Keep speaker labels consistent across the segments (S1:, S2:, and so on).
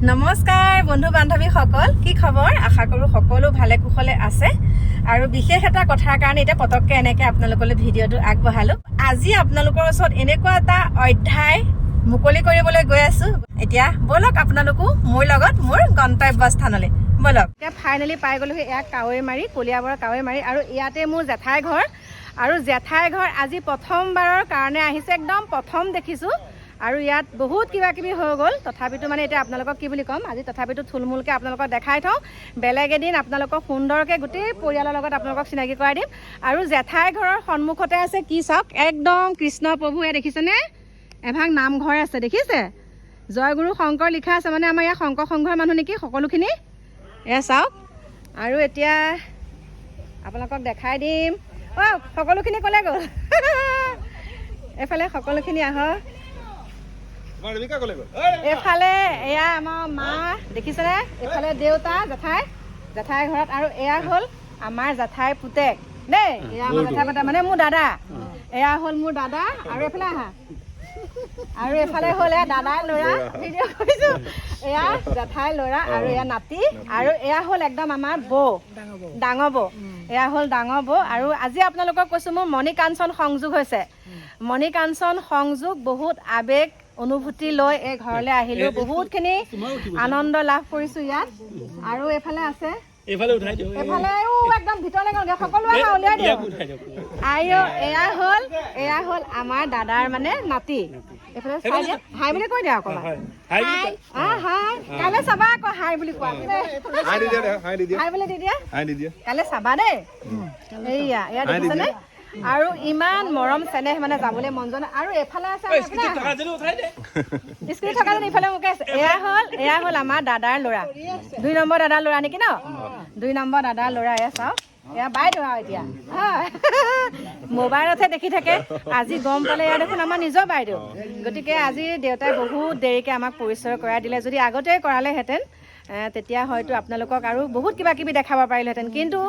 S1: নমস্কাৰ বন্ধু বান্ধৱী সকল, কি খবৰ? আশা কৰোঁ সকলো ভালে কুশলে আছে। আৰু বিশেষ এটা কথাৰ কাৰণে এতিয়া পটককৈ এনেকৈ আপোনালোকলৈ ভিডিঅ'টো আগবঢ়ালোঁ। আজি আপোনালোকৰ ওচৰত এনেকুৱা এটা অধ্যায় মুকলি কৰিবলৈ গৈ আছোঁ। এতিয়া ব'লক আপোনালোকো মোৰ লগত মোৰ গন্তব্যস্থানলৈ ব'লক। এতিয়া ফাইনেলি পাই গ'লোহি এয়া কাৱৈমাৰী, কলিয়াবৰৰ কাৱৈমাৰী, আৰু ইয়াতে মোৰ জেঠাই ঘৰ। আৰু জেঠাই ঘৰ আজি প্ৰথমবাৰৰ কাৰণে আহিছে, একদম প্ৰথম দেখিছোঁ। আৰু ইয়াত বহুত কিবা কিবি হৈ গ'ল, তথাপিতো মানে এতিয়া আপোনালোকক কি বুলি ক'ম, আজি তথাপিতো থুলমূলকৈ আপোনালোকক দেখাই থওঁ। বেলেগ এদিন আপোনালোকক সুন্দৰকৈ গোটেই পৰিয়ালৰ লগত আপোনালোকক চিনাকি কৰাই দিম। আৰু জেঠাই ঘৰৰ সন্মুখতে আছে কি চাওক, একদম কৃষ্ণ প্ৰভু এয়া দেখিছেনে? এভাগ নামঘৰ আছে, দেখিছে? জয়গুৰু শংকৰ লিখা আছে, মানে আমাৰ ইয়াৰ শংকৰ সংঘৰ মানুহ নেকি সকলোখিনি। এয়া চাওক। আৰু এতিয়া আপোনালোকক দেখাই দিম। অঁ, সকলোখিনি ক'লে গ'ল? এইফালে সকলোখিনি আহক। এইফালে এয়া আমাৰ মা, দেখিছেনে? এইফালে দেউতা, জেঠাই ঘৰত। আৰু এয়া হ'ল আমাৰ জেঠাই পুতেক দেই, এয়া আমাৰ জেঠাই পুতেক মানে মোৰ দাদা। এয়া হ'ল মোৰ দাদা। আৰু এইফালে আহা। আৰু এইফালে হ'ল এয়া দাদাই ল'ৰা, ভিডিঅ' কৰিছোঁ। এয়া জেঠাই ল'ৰা আৰু এয়া নাতি। আৰু এয়া হ'ল একদম আমাৰ বৌ, ডাঙৰ বৌ। এয়া হ'ল ডাঙৰ বৌ। আৰু আজি আপোনালোকক কৈছোঁ মোৰ মণি কাঞ্চন সংযোগ হৈছে। মণি কাঞ্চন সংযোগ, বহুত আৱেগ অনুভূতি লৈ এই ঘৰলৈ আহিলোঁ, বহুতখিনি আনন্দ লাভ কৰিছোঁ ইয়াত। আৰু এইফালে আছে, এইফালেও একদম ভিতৰলৈ গ'লগৈ, সকলো আহা উলিয়াই দিয়ক। আৰু এয়া হ'ল আমাৰ দাদাৰ মানে নাতি। এইফালে চাই দিয়া, হাই বুলি কৈ দিয়া অকণমান। হাই কাইলৈ চাবা আকৌ, হাই বুলি কোৱা, হাই বুলি দি দিয়া, কাইলৈ চাবা দেই। এইয়া এয়া দেখিছেনে? আৰু ইমান মৰম চেনেহ, মানে যাবলৈ মন যোৱা নাই। আৰু এইফালে আছে স্কুটি থকা যেন ইফালে মোকে আছে। এয়া হ'ল আমাৰ দাদাৰ ল'ৰা, 2 নম্বৰ দাদাৰ ল'ৰা নেকি ন? 2 নম্বৰ দাদাৰ ল'ৰা। এয়া চাওক, এয়া বাইদেউ আৰু এতিয়া মোবাইলতহে দেখি থাকে, আজি গম পালে এয়া দেখোন আমাৰ নিজৰ বাইদেউ। গতিকে আজি দেউতাই বহুত দেৰিকৈ আমাক পৰিচয় কৰাই দিলে। যদি আগতেই কৰালেহেঁতেন তেতিয়া হয়তো আপোনালোকক আৰু বহুত কিবা কিবি দেখাব পাৰিলেহেঁতেন। কিন্তু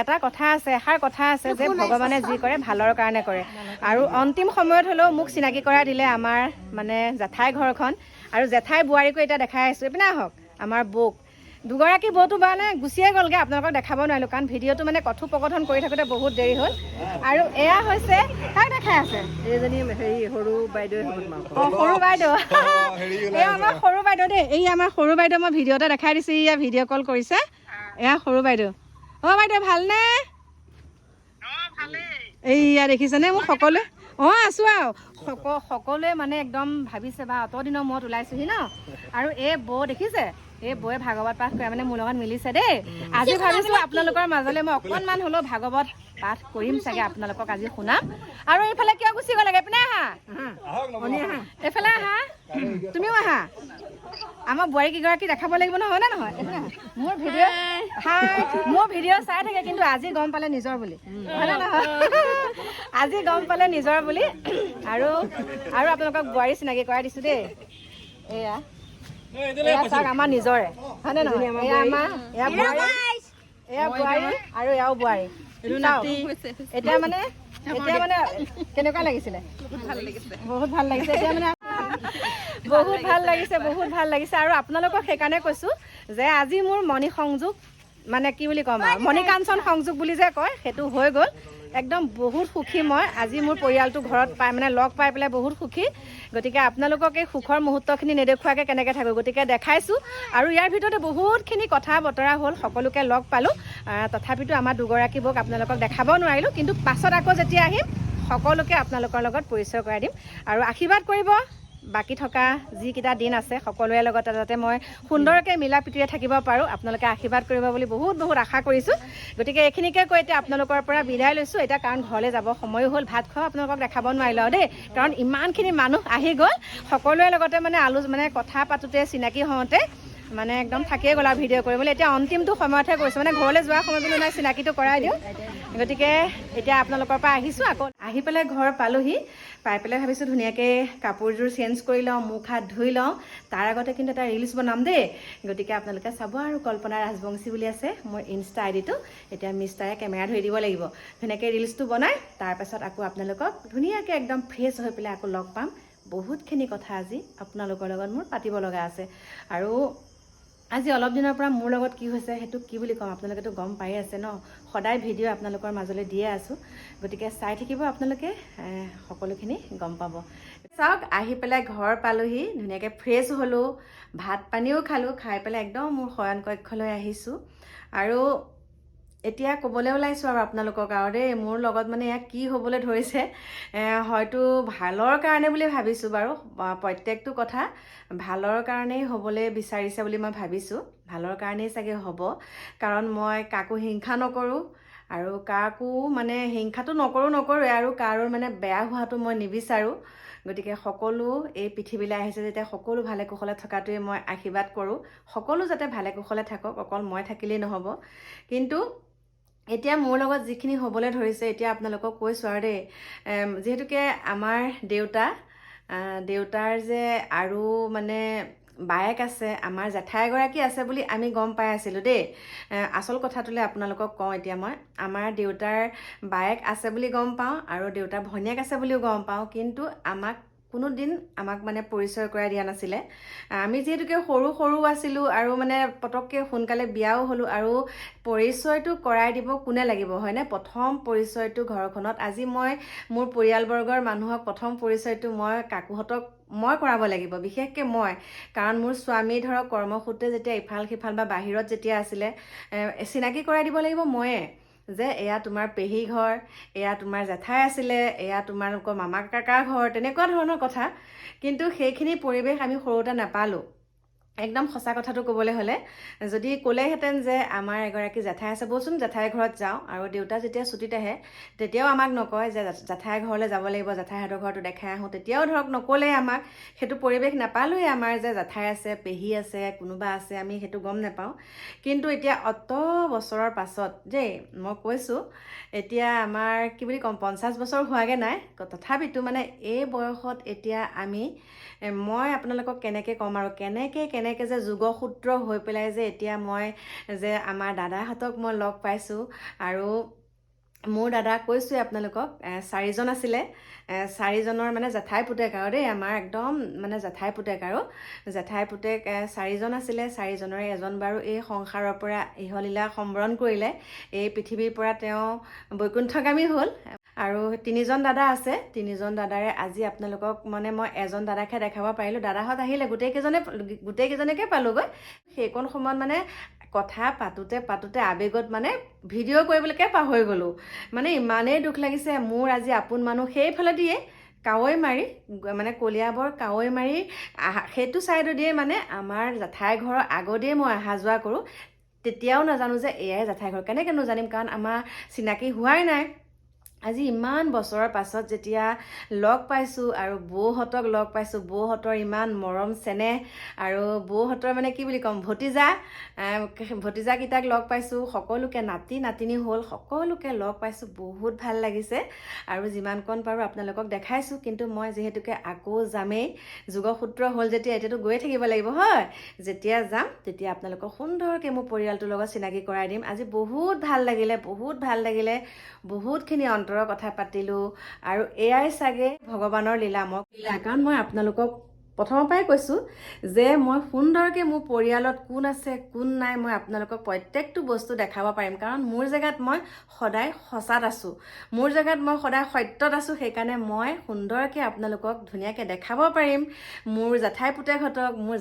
S1: এটা কথা আছে, এষাৰ কথা আছে যে ভগৱানে যি কৰে ভালৰ কাৰণে কৰে। আৰু অন্তিম সময়ত হ'লেও মোক চিনাকি কৰাই দিলে আমাৰ মানে জেঠাই ঘৰখন। আৰু জেঠাই বোৱাৰীকো এতিয়া দেখাই আছোঁ। এইপিনে আহক, আমাৰ বৌক। দুগৰাকী বৌটো মানে গুচিয়ে গ'লগৈ, আপোনালোকক দেখাব নোৱাৰিলোঁ কাৰণ ভিডিঅ'টো মানে কথোপকথন কৰি থাকোঁতে বহুত দেৰি হ'ল। আৰু এয়া হৈছে, তাক দেখাই আছে এইজনী সৰু বাইদেউ। সৰু বাইদেউ, এয়া আমাৰ সৰু বাইদেউ দেই। এই আমাৰ সৰু বাইদেউ মই ভিডিঅ'তে দেখাই দিছোঁ, এয়া ভিডিঅ' কল কৰিছে। এয়া সৰু বাইদেউ। অঁ বাইদেউ ভালনে? এইয়া দেখিছেনে? মোক সকলোৱে আছোঁ আৰু সকলোৱে মানে একদম ভাবিছে বা অত দিনৰ মূৰত ওলাইছোহি ন। আৰু এই বৌ দেখিছে, এই বৌয়ে ভাগৱত পাঠ কৰে, মানে মোৰ লগত মিলিছে দেই। আজি ভাবিছোঁ আপোনালোকৰ মাজলৈ মই অকণমান হ'লেও ভাগৱত পাঠ কৰিম চাগে, আপোনালোকক আজি শুনাম। আৰু এইফালে কিয় গুচি গ'লাগে? এইপিনে আহা, এইফালে আহা, তুমিও আহা। আমাৰ বোৱাৰী কেইগৰাকী দেখাব লাগিব নহয়, হয়নে নহয়? মোৰ ভিডিঅ' চাই থাকে, কিন্তু আজি গম পালে নিজৰ বুলি, হয়নে নহয়? আজি গম পালে নিজৰ বুলি। আৰু আপোনালোকক বোৱাৰী চিনাকি কৰাই দিছোঁ দেই। এয়া চাওক, আমাৰ নিজৰে, হয়নে নহয়? এয়া বোৱাৰী আৰু এয়াও বোৱাৰী। এতিয়া মানে কেনেকুৱা লাগিছিলে? বহুত ভাল লাগিছে। এতিয়া মানে বহুত ভাল লাগিছে। আৰু আপোনালোকক সেইকাৰণে কৈছোঁ যে আজি মোৰ মণি সংযোগ, মানে কি বুলি ক'ম আৰু, মণি কাঞ্চন সংযোগ বুলি যে কয়, সেইটো হৈ গ'ল। একদম বহুত সুখী মই আজি, মোৰ পৰিয়ালটো ঘৰত পাই মানে লগ পাই পেলাই বহুত সুখী। গতিকে আপোনালোকক এই সুখৰ মুহূৰ্তখিনি নেদেখুৱাকৈ কেনেকৈ থাকোঁ, গতিকে দেখাইছোঁ। আৰু ইয়াৰ ভিতৰতে বহুতখিনি কথা বতৰা হ'ল, সকলোকে লগ পালোঁ। তথাপিতো আমাৰ দুগৰাকী বৌক আপোনালোকক দেখাব নোৱাৰিলোঁ, কিন্তু পাছত আকৌ যেতিয়া আহিম সকলোকে আপোনালোকৰ লগত পৰিচয় কৰাই দিম। আৰু আশীৰ্বাদ কৰিব, বাকী থকা যিকেইটা দিন আছে সকলোৰে লগত যাতে মই সুন্দৰকৈ মিলা প্ৰীতিৰে থাকিব পাৰোঁ, আপোনালোকে আশীৰ্বাদ কৰিব বুলি বহুত আশা কৰিছোঁ। গতিকে এইখিনিকে কৈ এতিয়া আপোনালোকৰ পৰা বিদায় লৈছোঁ। এতিয়া কাৰণ ঘৰলৈ যাব সময়ো হ'ল, ভাত খোৱা আপোনালোকক দেখাব নোৱাৰিলোঁ আৰু দেই, কাৰণ ইমানখিনি মানুহ আহি গ'ল। সকলোৰে লগতে মানে কথা পাতোঁতে, চিনাকি হওঁতে মানে একদম থাকিয়ে গ'ল আৰু ভিডিঅ' কৰিবলৈ। এতিয়া অন্তিমটো সময়তহে কৰিছোঁ, মানে ঘৰলৈ যোৱাৰ সময়ত বোলো নাই চিনাকিটো কৰাই দিওঁ। গতিকে এতিয়া আপোনালোকৰ পৰা আহিছোঁ, আকৌ আহি পেলাই ঘৰ পালোহি। পাই পেলাই ভাবিছোঁ ধুনীয়াকৈ কাপোৰযোৰ চেঞ্জ কৰি লওঁ, মুখ হাত ধুই লওঁ। তাৰ আগতে কিন্তু এটা ৰিলচ বনাম দেই। গতিকে আপোনালোকে চাব। আৰু কল্পনা ৰাজবংশী বুলি আছে মোৰ ইনষ্টা আইডিটো। এতিয়া মিষ্টাৰে কেমেৰা ধৰি দিব লাগিব, ধুনীয়াকৈ ৰিলচটো বনাই তাৰপাছত আকৌ আপোনালোকক ধুনীয়াকৈ একদম ফ্ৰেছ হৈ পেলাই আকৌ লগ পাম। বহুতখিনি কথা আজি আপোনালোকৰ লগত মোৰ পাতিব লগা আছে। আৰু আজি অলপ দিনৰ পৰা মোৰ লগত কি হৈছে সেইটো কি বুলি ক'ম, আপোনালোকেতো গম পাই আছে ন, সদায় ভিডিঅ' আপোনালোকৰ মাজলৈ দিয়ে আছোঁ, গতিকে চাই থাকিব আপোনালোকে, সকলোখিনি গম পাব। চাওক, আহি পেলাই ঘৰ পালোহি, ধুনীয়াকৈ ফ্ৰেছ হ'লোঁ, ভাত পানীও খালোঁ, খাই পেলাই একদম মোৰ শয়ন কক্ষলৈ আহিছোঁ। আৰু এতিয়া ক'বলৈ ওলাইছোঁ আৰু আপোনালোকক আৰু দেই, মোৰ লগত মানে ইয়াক কি হ'বলৈ ধৰিছে, হয়তো ভালৰ কাৰণে বুলি ভাবিছোঁ বাৰু, প্ৰত্যেকটো কথা ভালৰ কাৰণেই হ'বলৈ বিচাৰিছে বুলি মই ভাবিছোঁ, ভালৰ কাৰণেই চাগে হ'ব, কাৰণ মই কাকো হিংসা নকৰোঁ আৰু কাকো মানে হিংসাটো নকৰোঁৱে আৰু কাৰো মানে বেয়া হোৱাটো মই নিবিচাৰোঁ। গতিকে সকলো এই পৃথিৱীলৈ আহিছে যেতিয়া সকলো ভালে কুশলে থকাটোৱে মই আশীৰ্বাদ কৰোঁ, সকলো যাতে ভালে কুশলে থাকক, অকল মই থাকিলেই নহ'ব। কিন্তু এতিয়া মোৰ লগত যিখিনি হ'বলৈ ধৰিছে, এতিয়া আপোনালোকক কৈছোঁ আৰু দেই, যিহেতুকে আমাৰ দেউতাৰ যে আৰু মানে বায়েক আছে, আমাৰ জেঠাই এগৰাকী আছে বুলি আমি গম পাই আছিলোঁ দেই। আচল কথাটোলৈ আপোনালোকক কওঁ এতিয়া মই, আমাৰ দেউতাৰ বায়েক আছে বুলি গম পাওঁ আৰু দেউতাৰ ভনীয়েক আছে বুলিও গম পাওঁ, কিন্তু কোনো দিন আমাক মানে পৰিচয় কৰাই দিয়া নাছিলে। আমি যিহেতুকে সৰু আছিলোঁ আৰু মানে পটককৈ সোনকালে বিয়াও হ'লোঁ, আৰু পৰিচয়টো কৰাই দিব কোনে লাগিব হয়নে, প্ৰথম পৰিচয়টো ঘৰখনত, আজি মই মোৰ পৰিয়ালবৰ্গৰ মানুহক প্ৰথম পৰিচয়টো মই কাকুহঁতক মই কৰাব লাগিব, বিশেষকৈ মই, কাৰণ মোৰ স্বামী ধৰক কৰ্মসূত্ৰে যেতিয়া ইফাল সিফাল বা বাহিৰত যেতিয়া আছিলে, চিনাকি কৰাই দিব লাগিব ময়ে, যে এয়া তোমাৰ পেহী ঘৰ, এয়া তোমাৰ জেঠাই আছিলে, এয়া তোমালোকৰ মামা কাকাৰ ঘৰ, তেনেকুৱা ধৰণৰ কথা। কিন্তু সেইখিনি পৰিৱেশ আমি সৰুতে নাপালোঁ। একদম সঁচা কথাটো ক'বলৈ হ'লে, যদি ক'লেহেঁতেন যে আমাৰ এগৰাকী জেঠাই আছে, ব'লচোন জেঠাই ঘৰত যাওঁ, আৰু দেউতা যেতিয়া ছুটীত আহে তেতিয়াও আমাক নকয় যে জেঠাই ঘৰলৈ যাব লাগিব, জেঠাইহঁতৰ ঘৰটো দেখাই আহোঁ, তেতিয়াও ধৰক নক'লেই আমাক, সেইটো পৰিৱেশ নাপালোঁৱেই আমাৰ যে জেঠাই আছে, পেহী আছে, কোনোবা আছে, আমি সেইটো গম নাপাওঁ। কিন্তু এতিয়া অত বছৰৰ পাছত দেই, মই কৈছোঁ, এতিয়া আমাৰ কি বুলি ক'ম, 50 বছৰ হোৱাগৈ নাই, তথাপিতো মানে এই বয়সত এতিয়া মই আপোনালোকক কেনেকৈ ক'ম আৰু কেনেকৈ যে যোগসূত্ৰ হৈ পেলাই যে এতিয়া মই যে আমাৰ দাদাহঁতক মই লগ পাইছোঁ, আৰু মোৰ দাদা কৈছোঁৱে আপোনালোকক, 4জন আছিলে, 4জনৰ মানে জেঠাই পুতেক আৰু দেই, আমাৰ একদম মানে জেঠাই পুতেক আৰু জেঠাই পুতেক 4জন আছিলে, 4জনৰে এজন বাৰু এই সংসাৰৰ পৰা ইহলীলা সম্বৰণ কৰিলে, এই পৃথিৱীৰ পৰা তেওঁ বৈকুণ্ঠগামী হ'ল, আৰু 3জন দাদা আছে, 3জন দাদাৰে আজি আপোনালোকক মানে মই এজন দাদাকহে দেখাব পাৰিলোঁ, দাদাহঁত আহিলে গোটেইকেইজনকে পালোঁগৈ। সেইকণ সময়ত মানে কথা পাতোতে আবেগত মানে ভিডিঅ' কৰিবলৈকে পাহৰি গ'লোঁ, মানে ইমানেই দুখ লাগিছে মোৰ। আজি আপোন মানুহ সেইফালে দিয়ে কাৱৈমাৰী, মানে কলিয়াবৰ কাৱৈমাৰী সেইটো ছাইডে দিয়ে, মানে আমাৰ জেঠাই ঘৰৰ আগতেই মই অহা যোৱা কৰোঁ, তেতিয়াও নাজানো যে এয়াই জেঠাই ঘৰ, কেনেকৈনো জানিম, কাৰণ আমাৰ চিনাকি হোৱাই নাই। আজি ইমান বছৰৰ পাছত যেতিয়া লগ পাইছোঁ আৰু বৌহঁতক লগ পাইছোঁ, বৌহঁতৰ ইমান মৰম চেনেহ, আৰু বৌহঁতৰ মানে কি বুলি ক'ম, ভতিজাকেইটাক লগ পাইছোঁ, সকলোকে নাতিনী হ'ল, সকলোকে লগ পাইছোঁ, বহুত ভাল লাগিছে। আৰু যিমানকণ পাৰোঁ আপোনালোকক দেখাইছোঁ, কিন্তু মই যিহেতুকে আকৌ যামেই, যোগসূত্ৰ হ'ল যেতিয়া এতিয়াতো গৈয়ে থাকিব লাগিব হয়, যেতিয়া যাম তেতিয়া আপোনালোকক সুন্দৰকৈ মোৰ পৰিয়ালটোৰ লগত চিনাকি কৰাই দিম। আজি বহুত ভাল লাগিলে, বহুতখিনি অন্তৰৰ কথা পাতিলোঁ, আৰু এয়াই চাগে ভগৱানৰ লীলা, কাৰণ মই আপোনালোকক প্ৰথমৰ পৰাই কৈছোঁ যে মই সুন্দৰকৈ মোৰ পৰিয়ালত কোন আছে কোন নাই মই আপোনালোকক প্ৰত্যেকটো বস্তু দেখাব পাৰিম, কাৰণ মোৰ জেগাত মই সদায় সঁচাত আছোঁ, মোৰ জেগাত মই সদায় সত্যত আছোঁ, সেইকাৰণে মই সুন্দৰকৈ আপোনালোকক ধুনীয়াকৈ দেখাব পাৰিম। মোৰ জেঠাই পুতেকহঁতক, মোৰ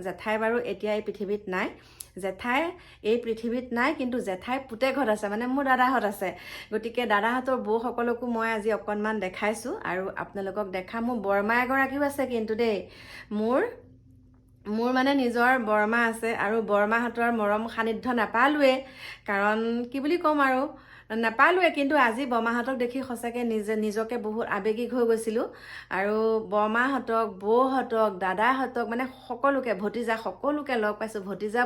S1: জেঠাই বাৰু এতিয়া এই পৃথিৱীত নাই, কিন্তু জেঠাই পুতেকহঁত আছে, মানে মোৰ দাদাহঁত আছে, গতিকে দাদাহঁতৰ বৌসকলকো মই আজি অকণমান দেখাইছোঁ, আৰু আপোনালোকক দেখাম। মোৰ বৰমা এগৰাকীও আছে কিন্তু দেই, মোৰ মানে নিজৰ বৰমা আছে, আৰু বৰমাহঁতৰ মৰম সান্নিধ্য নাপালোৱে, কাৰণ কি বুলি ক'ম আৰু নাপালোৱে, কিন্তু আজি বৰমাহঁতক দেখি সঁচাকৈ নিজকে বহুত আৱেগিক হৈ গৈছিলোঁ, আৰু বৰমাহঁতক, বৌহঁতক, দাদাহঁতক, মানে সকলোকে, সকলোকে লগ পাইছোঁ, ভতিজা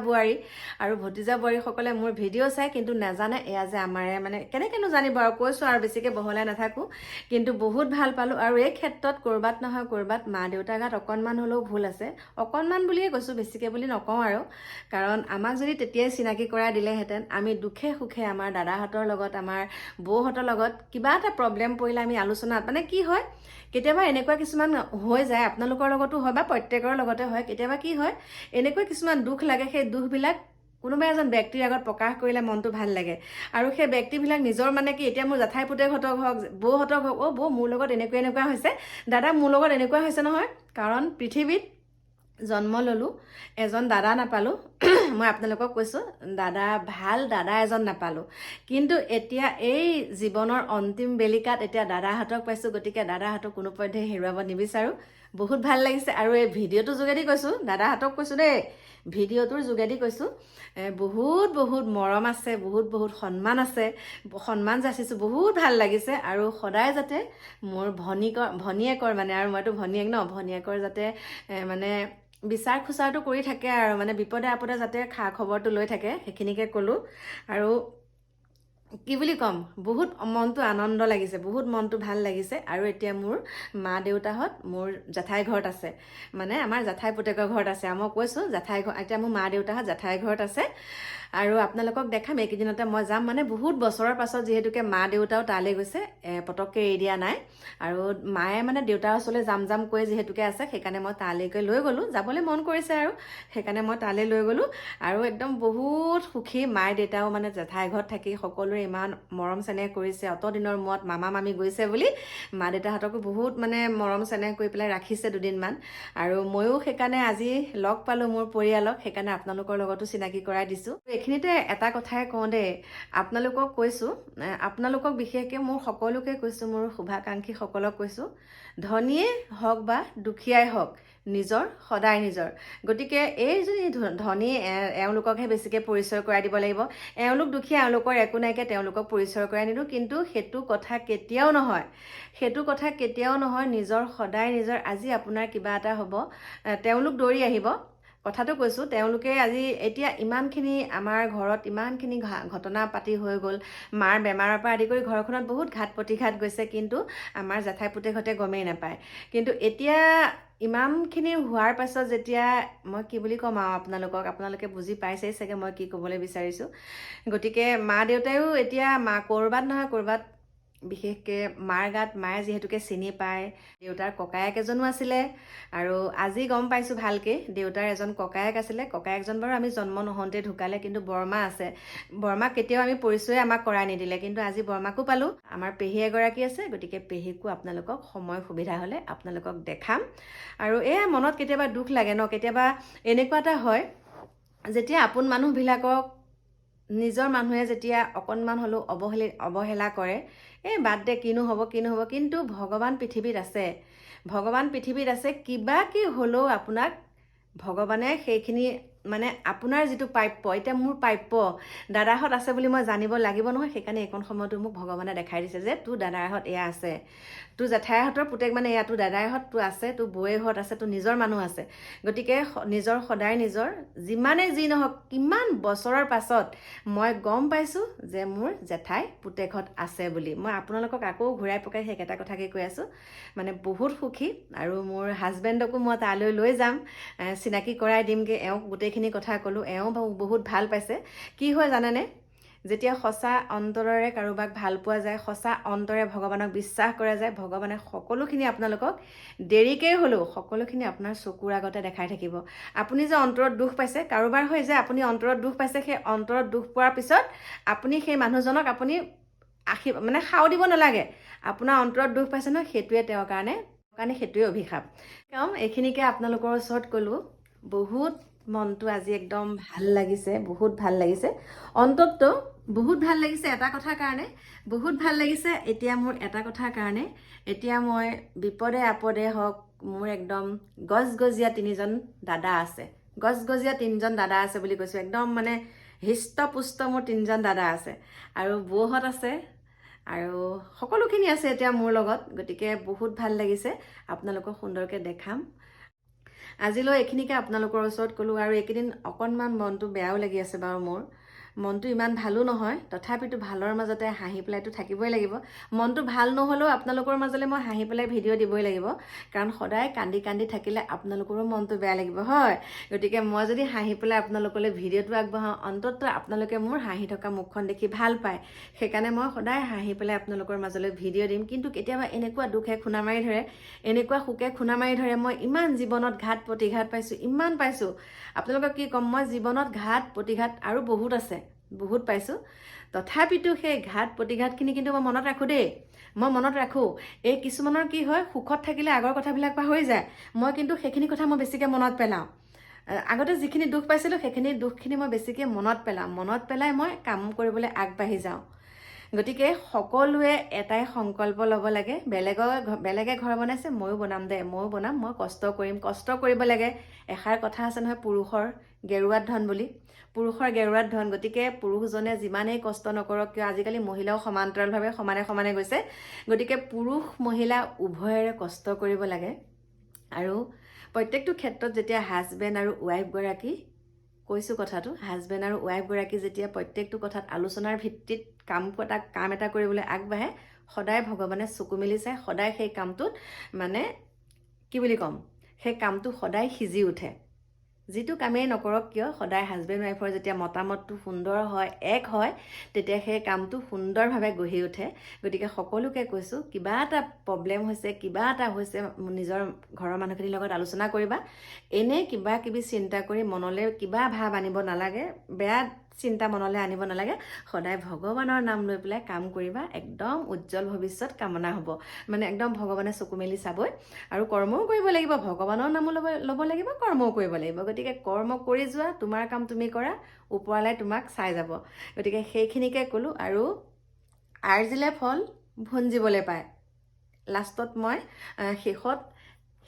S1: বোৱাৰীসকলে মোৰ ভিডিঅ' চাই কিন্তু নাজানে এয়া যে আমাৰে, মানে কেনেকৈনো জানিব আৰু, কৈছোঁ আৰু বেছিকৈ বহলাই নাথাকোঁ, কিন্তু বহুত ভাল পালোঁ। আৰু এই ক্ষেত্ৰত ক'ৰবাত নহয় ক'ৰবাত মা দেউতাৰ গাত অকণমান হ'লেও ভুল আছে, অকণমান বুলিয়ে কৈছোঁ, বেছিকৈ বুলি নকওঁ আৰু, কাৰণ আমাক যদি তেতিয়াই চিনাকি কৰাই দিলেহেঁতেন, আমি দুখে সুখে আমাৰ দাদাহঁতৰ লগত
S2: আমাৰ বৌহঁতৰ লগত কিবা এটা প্ৰব্লেম পৰিলে আমি আলোচনাত মানে কি হয় কেতিয়াবা এনেকুৱা কিছুমান হৈ যায় আপোনালোকৰ লগতো হয় বা প্ৰত্যেকৰ লগতে হয় কেতিয়াবা কি হয় এনেকুৱা কিছুমান দুখ লাগে সেই দুখবিলাক কোনোবা এজন ব্যক্তিৰ আগত প্ৰকাশ কৰিলে মনটো ভাল লাগে আৰু সেই ব্যক্তিবিলাক নিজৰ মানে কি এতিয়া মোৰ জেঠাই পুতেকহঁতক হওক বৌহঁতক হওক বৌ মোৰ লগত এনেকুৱা হৈছে দাদা মোৰ লগত এনেকুৱা হৈছে নহয় কাৰণ পৃথিৱীত জন্ম ল'লোঁ এজন দাদা নাপালোঁ মই আপোনালোকক কৈছোঁ ভাল দাদা এজন নাপালোঁ কিন্তু এতিয়া এই জীৱনৰ অন্তিম বেলিকাত এতিয়া দাদাহঁতক পাইছোঁ গতিকে দাদাহঁতক কোনোপধ্যে হেৰুৱাব নিবিচাৰোঁ বহুত ভাল লাগিছে আৰু এই ভিডিঅ'টোৰ যোগেদি কৈছোঁ দাদাহঁতক কৈছোঁ দেই ভিডিঅ'টোৰ যোগেদি কৈছোঁ বহুত মৰম আছে বহুত সন্মান আছে সন্মান যাচিছোঁ বহুত ভাল লাগিছে আৰু সদায় যাতে মোৰ ভনীয়েকৰ মানে আৰু মইতো ভনীয়েক ন ভনীয়েকৰ যাতে মানে বিচাৰ খোচাৰটো কৰি থাকে আৰু মানে বিপদে আপদে যাতে খা খবৰটো লৈ থাকে সেইখিনিকে ক'লোঁ আৰু কি বুলি ক'ম বহুত মনটো আনন্দ লাগিছে বহুত মনটো ভাল লাগিছে আৰু এতিয়া মোৰ মা দেউতাহঁত মোৰ জেঠাই ঘৰত আছে মানে আমাৰ জেঠাই পুতেকৰ ঘৰত আছে মই কৈছোঁ জেঠাই ঘৰ এতিয়া মোৰ মা দেউতাহঁত জেঠাই ঘৰত আছে আৰু আপোনালোকক দেখাম এইকেইদিনতে মই যাম মানে বহুত বছৰৰ পাছত যিহেতুকে মা দেউতাও তালৈ গৈছে পটককৈ এৰি দিয়া নাই আৰু মায়ে মানে দেউতাৰ ওচৰলৈ যাম কৈ যিহেতুকে আছে সেইকাৰণে মই তালৈকে লৈ গ'লোঁ যাবলৈ মন কৰিছে আৰু সেইকাৰণে মই তালৈ লৈ গ'লোঁ আৰু একদম বহুত সুখী মায়ে দেউতাও মানে জেঠাই ঘৰত থাকি সকলোৰে ইমান মৰম চেনেহ কৰিছে অতদিনৰ মূৰত মামা মামী গৈছে বুলি মা দেউতাহঁতকো বহুত মানে মৰম চেনেহ কৰি পেলাই ৰাখিছে দুদিনমান আৰু ময়ো সেইকাৰণে আজি লগ পালোঁ মোৰ পৰিয়ালক সেইকাৰণে আপোনালোকৰ লগতো চিনাকি কৰাই দিছোঁ এইখিনিতে এটা কথাই কওঁ দেই আপোনালোকক কৈছোঁ আপোনালোকক বিশেষকৈ মোৰ সকলোকে কৈছোঁ মোৰ শুভাকাংক্ষীসকলক কৈছোঁ ধনীয়ে হওক বা দুখীয়াই হওক সদায় নিজৰ গতিকে এই যদি ধনী এওঁলোককহে বেছিকৈ পৰিচয় কৰাই দিব লাগিব এওঁলোক দুখীয়া এওঁলোকৰ একো নাইকিয়া তেওঁলোকক পৰিচয় কৰাই নিদিওঁ কিন্তু সেইটো কথা কেতিয়াও নহয় সদায় নিজৰ আজি আপোনাৰ কিবা এটা হ'ব তেওঁলোক দৌৰি আহিব কথাটো কৈছোঁ তেওঁলোকে আজি এতিয়া ইমানখিনি আমাৰ ঘৰত ইমানখিনি ঘটনা পাতি হৈ গ'ল মাৰ বেমাৰৰ পৰা আদি কৰি ঘৰখনত বহুত ঘাত প্ৰতিঘাত গৈছে কিন্তু আমাৰ জেঠাই পুতেকহঁতে গমেই নাপায় কিন্তু এতিয়া ইমানখিনি হোৱাৰ পাছত যেতিয়া মই কি বুলি ক'ম আৰু আপোনালোকে বুজি পাইছেই চাগে মই কি ক'বলৈ বিচাৰিছোঁ গতিকে মা দেউতায়ো এতিয়া ক'ৰবাত নহয় ক'ৰবাত বিশেষকৈ মাৰ গাত মায়ে যিহেতুকে চিনি পায় দেউতাৰ ককায়েক এজনো আছিলে আৰু আজি গম পাইছোঁ ভালকৈ দেউতাৰ এজন ককায়েক আছিলে ককায়েকজন বাৰু আমি জন্ম নহওঁতে ঢুকালে কিন্তু বৰমা আছে বৰমাক কেতিয়াও আমি পৰিচয় আমাক কৰাই নিদিলে কিন্তু আজি বৰমাকো পালোঁ আমাৰ পেহী এগৰাকী আছে গতিকে পেহীকো আপোনালোকক সময় সুবিধা হ'লে আপোনালোকক দেখাম আৰু এয়া মনত কেতিয়াবা দুখ লাগে ন কেতিয়াবা এনেকুৱা এটা হয় যেতিয়া আপোন মানুহবিলাকক নিজৰ মানুহে যেতিয়া অকণমান হ'লেও অৱহেলা কৰে বাদ দে কিনো হ'ব কিন্তু ভগৱান পৃথিৱীত আছে কিবা কি হ'লেও আপোনাক ভগৱানে সেইখিনি মানে আপোনাৰ যিটো প্ৰাপ্য এতিয়া মোৰ প্ৰাপ্য দাদাহঁত আছে বুলি মই জানিব লাগিব নহয় সেইকাৰণে এইকণ সময়তো মোক ভগৱানে দেখাই দিছে যে তোৰ দাদাহঁত এয়া আছে তোৰ জেঠাইহঁতৰ পুতেক মানে এয়া তোৰ দাদাইহঁত তোৰ আছে তোৰ বৌয়েহঁত আছে তোৰ নিজৰ মানুহ আছে গতিকে সদায় নিজৰ যিমানেই যি নহওক কিমান বছৰৰ পাছত মই গম পাইছোঁ যে মোৰ জেঠাই পুতেকহঁত আছে বুলি মই আপোনালোকক আকৌ ঘূৰাই পকাই সেইকেইটা কথাকে কৈ আছোঁ মানে বহুত সুখী আৰু মোৰ হাজবেণ্ডকো মই তালৈ লৈ যাম চিনাকি কৰাই দিমগৈ এওঁক গোটেইখিনি কথা ক'লোঁ এওঁ বহুত ভাল পাইছে কি হয় জানেনে যেতিয়া সঁচা অন্তৰেৰে কাৰোবাক ভাল পোৱা যায় সঁচা অন্তৰে ভগৱানক বিশ্বাস কৰা যায় ভগৱানে সকলোখিনি আপোনালোকক দেৰিকৈ হ'লেও সকলোখিনি আপোনাৰ চকুৰ আগতে দেখাই থাকিব আপুনি যে অন্তৰত দুখ পাইছে কাৰোবাৰ হৈ যে আপুনি অন্তৰত দুখ পাইছে সেই অন্তৰত দুখ পোৱাৰ পিছত আপুনি সেই মানুহজনক আপুনি মানে সাও দিব নালাগে আপোনাৰ অন্তৰত দুখ পাইছে নহয় সেইটোৱে তেওঁৰ কাৰণে সেইটোৱে অভিশাপ এইখিনিকে আপোনালোকৰ ওচৰত ক'লোঁ বহুত মনটো আজি একদম ভাল লাগিছে বহুত ভাল লাগিছে অন্ততটো বহুত ভাল লাগিছে এটা কথাৰ কাৰণে বহুত ভাল লাগিছে এতিয়া মোৰ এটা কথাৰ কাৰণে এতিয়া মই বিপদে আপদে হওক মোৰ একদম গজগজীয়া তিনিজন দাদা আছে বুলি কৈছোঁ একদম মানে হৃষ্টপুষ্ট মোৰ তিনিজন দাদা আছে আৰু বৌহঁত আছে আৰু সকলোখিনি আছে এতিয়া মোৰ লগত গতিকে বহুত ভাল লাগিছে আপোনালোকক সুন্দৰকৈ দেখাম আজিলৈ এইখিনিকে আপোনালোকৰ ওচৰত ক'লোঁ আৰু এইকেইদিন অকণমান মনটো বেয়াও লাগি আছে বাৰু মোৰ মনটো ইমান ভালো নহয়, তথাপিতো ভালৰ মাজতে হাঁহি পেলাইতো থাকিবই লাগিব। মনটো ভাল নহ'লেও আপোনালোকৰ মাজলৈ মই হাঁহি পেলাই ভিডিঅ' দিবই লাগিব, কাৰণ সদায় কান্দি কান্দি থাকিলে আপোনালোকৰো মনটো বেয়া লাগিব, হয়। গতিকে মই যদি হাঁহি পেলাই আপোনালোকলৈ ভিডিঅ'টো আগবঢ়াওঁ, অন্ততঃ আপোনালোকে মোৰ হাঁহি থকা মুখখন দেখি ভাল পায়। সেইকাৰণে মই সদায় হাঁহি পেলাই আপোনালোকৰ মাজলৈ ভিডিঅ' দিম। কিন্তু কেতিয়াবা এনেকুৱা দুখে খুন্দা মাৰি ধৰে, এনেকুৱা সুখে খুন্দা মাৰি ধৰে, মই ইমান জীৱনত ঘাত প্ৰতিঘাত পাইছোঁ, ইমান পাইছোঁ। আপোনালোকক কি ক'ম, মই জীৱনত ঘাত প্ৰতিঘাত আৰু বহুত আছে, বহুত পাইছোঁ। তথাপিতো সেই ঘাত প্ৰতিঘাতখিনি কিন্তু মই মনত ৰাখোঁ দেই, মই মনত ৰাখোঁ। এই কিছুমানৰ কি হয়, সুখত থাকিলে আগৰ কথাবিলাক পাহৰি যায়। মই কিন্তু সেইখিনি কথা মই বেছিকৈ মনত পেলাওঁ। আগতে যিখিনি দুখ পাইছিলোঁ সেইখিনি দুখখিনি মই বেছিকৈ মনত পেলাওঁ, মনত পেলাই মই কাম কৰিবলৈ আগবাঢ়ি যাওঁ। গতিকে সকলোৱে এটাই সংকল্প ল'ব লাগে, বেলেগে ঘৰ বনাইছে ময়ো বনাম দে, ময়ো বনাম, মই কষ্ট কৰিম, কষ্ট কৰিব লাগে। এষাৰ কথা আছে নহয়, পুৰুষৰ গেৰুৱাত ধন বুলি, পুৰুষৰ গেৰুৱাত ধন। গতিকে পুৰুষজনে যিমানেই কষ্ট নকৰক কিয়, আজিকালি মহিলাও সমান্তৰালভাৱে সমানে সমানে গৈছে। গতিকে পুৰুষ মহিলা উভয়ৰে কষ্ট কৰিব লাগে। আৰু প্ৰত্যেকটো ক্ষেত্ৰত যেতিয়া হাজবেণ্ড আৰু ৱাইফগৰাকী, কৈছোঁ কথাটো, হাজবেণ্ড আৰু ৱাইফগৰাকী যেতিয়া প্ৰত্যেকটো কথাত আলোচনাৰ ভিত্তিত কাম এটা কৰিবলৈ আগবাঢ়ে, সদায় ভগৱানে চকু মেলি চাই, সদায় সেই কামটোত মানে কি বুলি ক'ম, সেই কামটো সদায় সিজি উঠে। যিটো কামেই নকৰক কিয়, সদায় হাজবেণ্ড ৱাইফৰ যেতিয়া মতামতটো সুন্দৰ হয়, এক হয়, তেতিয়া সেই কামটো সুন্দৰভাৱে গঢ়ি উঠে। গতিকে সকলোকে কৈছোঁ, কিবা এটা প্ৰব্লেম হৈছে, কিবা এটা হৈছে, নিজৰ ঘৰৰ মানুহখিনিৰ লগত আলোচনা কৰিবা। এনেই কিবা কিবি চিন্তা কৰি মনলৈ কিবা ভাৱ আনিব নালাগে, বেয়া চিন্তা মনলৈ আনিব নালাগে। সদায় ভগৱানৰ নাম লৈ পেলাই কাম কৰিবা, একদম উজ্জ্বল ভৱিষ্যত কামনা হ'ব। মানে একদম ভগৱানে চকু মেলি চাবই। আৰু কৰ্মও কৰিব লাগিব, ভগৱানৰ নামো ল'ব লাগিব, কৰ্মও কৰিব লাগিব। গতিকে কৰ্ম কৰি যোৱা, তোমাৰ কাম তুমি কৰা, ওপৰৱালাই তোমাক চাই যাব। গতিকে সেইখিনিকে ক'লোঁ। আৰু আৰ্জিলে ফল ভুঞ্জিবলৈ পায়। লাষ্টত মই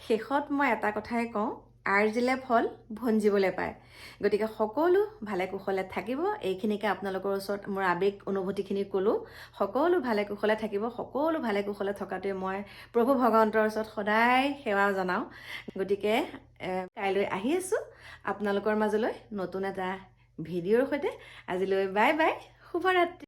S2: শেষত মই এটা কথাই কওঁ, আৰ্জিলে ফল ভুঞ্জিবলৈ পায়। গতিকে সকলো ভালে কুশলে থাকিব। এইখিনিকে আপোনালোকৰ ওচৰত মোৰ আৱেগ অনুভূতিখিনি ক'লোঁ। সকলো ভালে কুশলে থাকিব, সকলো ভালে কুশলে থকাটোৱে মই প্ৰভু ভগৱন্তৰ ওচৰত সদায় সেৱা জনাওঁ। গতিকে কাইলৈ আহি আছোঁ আপোনালোকৰ মাজলৈ নতুন এটা ভিডিঅ'ৰ সৈতে। আজিলৈ বাই বাই, শুভৰাত্ৰি।